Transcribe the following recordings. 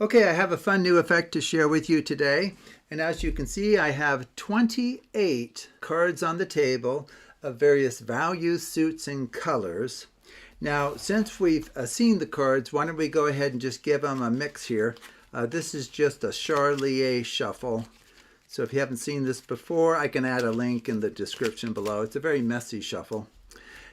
Okay, I have a fun new effect to share with you today. And as you can see, I have 28 cards on the table of various values, suits, and colors. Now, since we've seen the cards, why don't we go ahead and just give them a mix here. This is just a Charlier shuffle. So if you haven't seen this before, I can add a link in the description below. It's a very messy shuffle.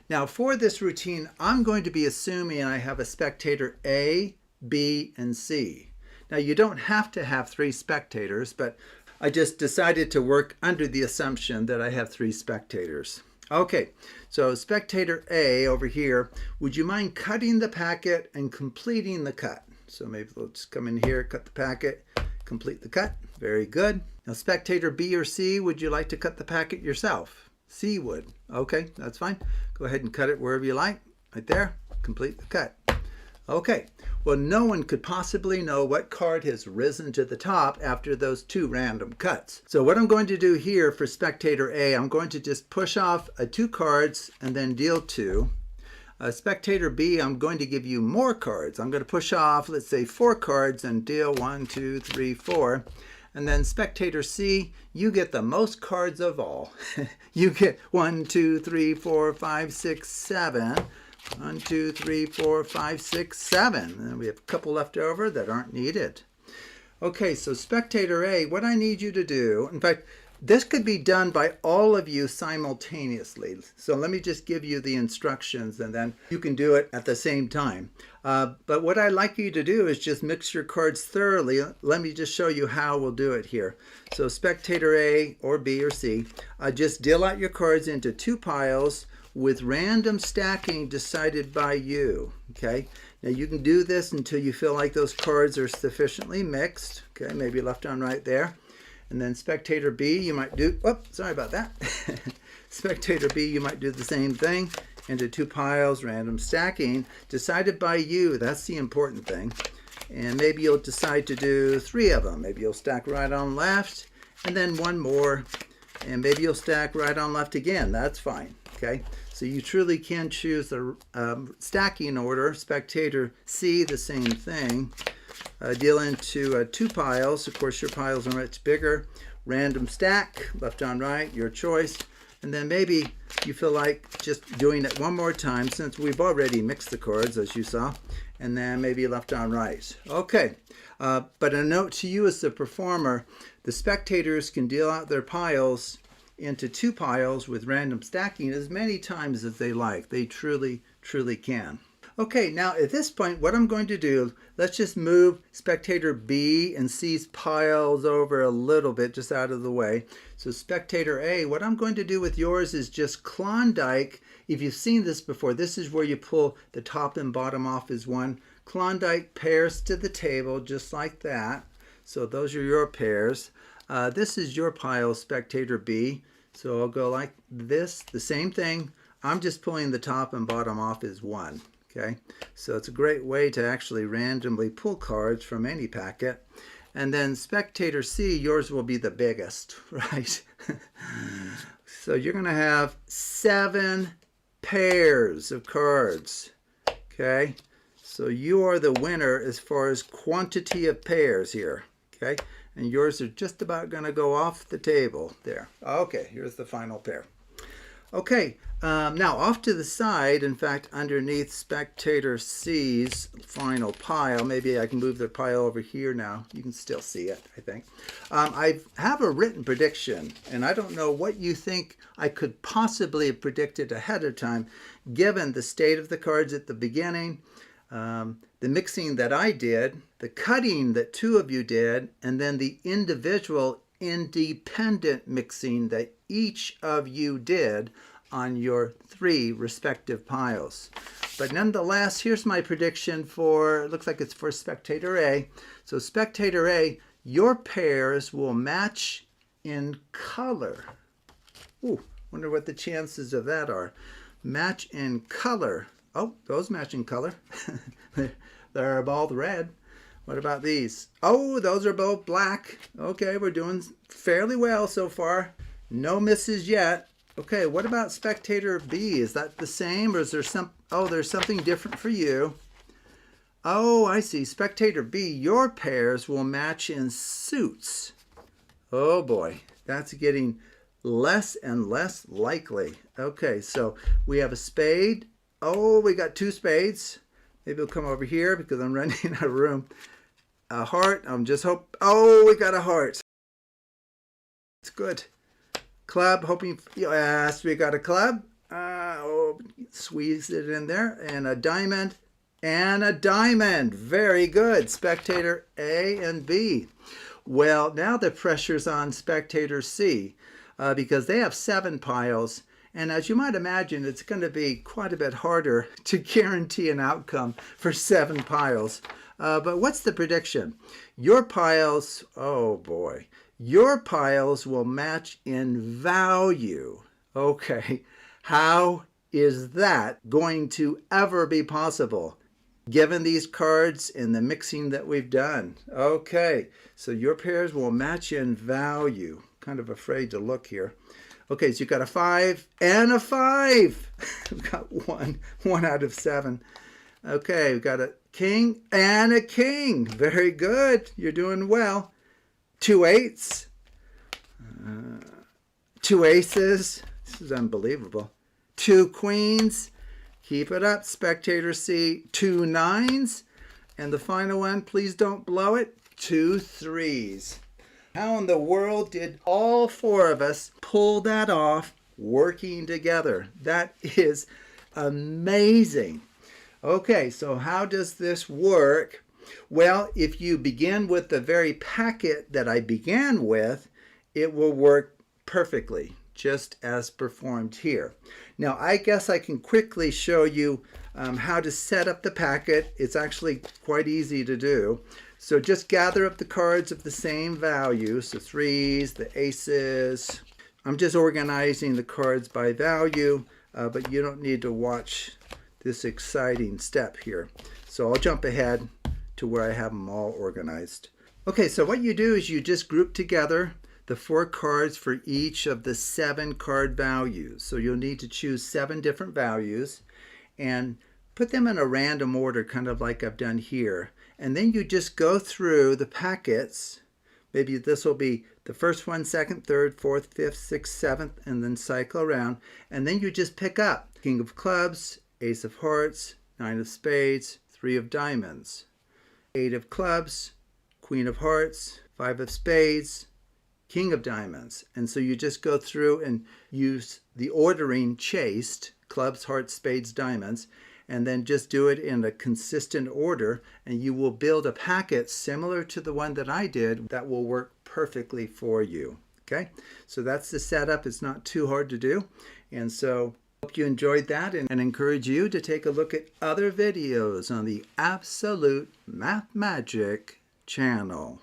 Now, for this routine, I'm going to be assuming I have a spectator A, B, and C. Now, you don't have to have 3 spectators, but I just decided to work under the assumption that I have 3 spectators. Okay, so spectator A over here, would you mind cutting the packet and completing the cut? So maybe let's come in here, cut the packet, complete the cut. Very good. Now, spectator B or C, would you like to cut the packet yourself? C would. Okay, that's fine. Go ahead and cut it wherever you like. Right there. Complete the cut. Okay, well, no one could possibly know what card has risen to the top after those 2 random cuts. So what I'm going to do here for spectator A, I'm going to just push off 2 cards and then deal 2. Spectator B, I'm going to give you more cards. I'm going to push off, let's say, 4 cards and deal 1, 2, 3, 4. And then spectator C, you get the most cards of all. You get 1, 2, 3, 4, 5, 6, 7. 1, 2, 3, 4, 5, 6, 7. And we have a couple left over that aren't needed. Okay, so spectator A, what I need you to do, in fact, this could be done by all of you simultaneously. So let me just give you the instructions and then you can do it at the same time. But what I'd like you to do is just mix your cards thoroughly. Let me just show you how we'll do it here. So spectator A or B or C, just deal out your cards into 2 piles with random stacking decided by you. Okay, now you can do this until you feel like those cards are sufficiently mixed. Okay, maybe left on right there. And then spectator B, you might do, sorry about that. Spectator B, you might do the same thing into 2 piles, random stacking, decided by you. That's the important thing. And maybe you'll decide to do 3 of them. Maybe you'll stack right on left, and then 1 more, and maybe you'll stack right on left again. That's fine. Okay, so you truly can choose the stacking order. Spectator C, the same thing. Deal into 2 piles. Of course, your piles are much bigger. Random stack, left on right, your choice. And then maybe you feel like just doing it one more time since we've already mixed the cards, as you saw. And then maybe left on right. Okay, but a note to you as the performer, the spectators can deal out their piles into 2 piles with random stacking as many times as they like. They truly, truly can. Okay, now at this point, what I'm going to do, let's just move spectator B and C's piles over a little bit, just out of the way. So spectator A, what I'm going to do with yours is just Klondike. If you've seen this before, this is where you pull the top and bottom off as one. Klondike pairs to the table, just like that. So those are your pairs. This is your pile, spectator B. So I'll go like this, the same thing. I'm just pulling the top and bottom off as one. Okay, so it's a great way to actually randomly pull cards from any packet. And then spectator C, yours will be the biggest, right? So you're going to have 7 pairs of cards. Okay, so you are the winner as far as quantity of pairs here. Okay, and yours are just about going to go off the table there. Okay, here's the final pair. Okay, now off to the side, in fact, underneath spectator C's final pile, maybe I can move the pile over here now. You can still see it, I think. I have a written prediction, and I don't know what you think I could possibly have predicted ahead of time, given the state of the cards at the beginning, the mixing that I did, the cutting that 2 of you did, and then the individual independent mixing that each of you did on your 3 respective piles. But nonetheless, here's my prediction for, looks like it's for spectator A. So spectator A, your pairs will match in color. Ooh, wonder what the chances of that are. Match in color. Oh, those match in color. They're both red. What about these? Oh, those are both black. Okay, we're doing fairly well so far. No misses yet. Okay, what about spectator B? Is that the same, or is there some? Oh, there's something different for you. Oh, I see. Spectator B, your pairs will match in suits. Oh boy, that's getting less and less likely. Okay, so we have a spade. Oh, we got two spades. Maybe we'll come over here because I'm running out of room. A heart. I'm just hope. Oh, we got a heart. It's good. Club. Hoping. Yes, we got a club. Oh, squeeze it in there. And a diamond. And a diamond. Very good. Spectator A and B. Well, now the pressure's on spectator C because they have 7 piles. And as you might imagine, it's going to be quite a bit harder to guarantee an outcome for 7 piles. But what's the prediction? Your piles, oh boy, your piles will match in value. Okay, how is that going to ever be possible? Given these cards and the mixing that we've done. Okay, so your pairs will match in value. Kind of afraid to look here. Okay, so you've got a 5 and a 5. We've got one out of 7. Okay, we've got a king and a king. Very good. You're doing well. 2 8s. 2 aces. This is unbelievable. 2 queens. Keep it up, spectator C. 2 9s. And the final one, please don't blow it, 2 3s. How in the world did all 4 of us pull that off working together? That is amazing. Okay, so how does this work? Well, if you begin with the very packet that I began with, it will work perfectly, just as performed here. Now, I guess I can quickly show you how to set up the packet. It's actually quite easy to do. So just gather up the cards of the same value, so 3s, the aces. I'm just organizing the cards by value, but you don't need to watch this exciting step here. So I'll jump ahead to where I have them all organized. Okay, so what you do is you just group together the 4 cards for each of the 7 card values. So you'll need to choose 7 different values and put them in a random order, kind of like I've done here. And then you just go through the packets. Maybe this will be the first one, second, third, fourth, fifth, sixth, seventh, and then cycle around. And then you just pick up King of Clubs, Ace of Hearts, 9 of Spades, 3 of Diamonds, 8 of Clubs, Queen of Hearts, 5 of Spades, King of Diamonds. And so you just go through and use the ordering chased, clubs, hearts, spades, diamonds, and then just do it in a consistent order, and you will build a packet similar to the one that I did that will work perfectly for you. Okay, so that's the setup. It's not too hard to do. And so hope you enjoyed that, and encourage you to take a look at other videos on the Absolute Math Magic channel.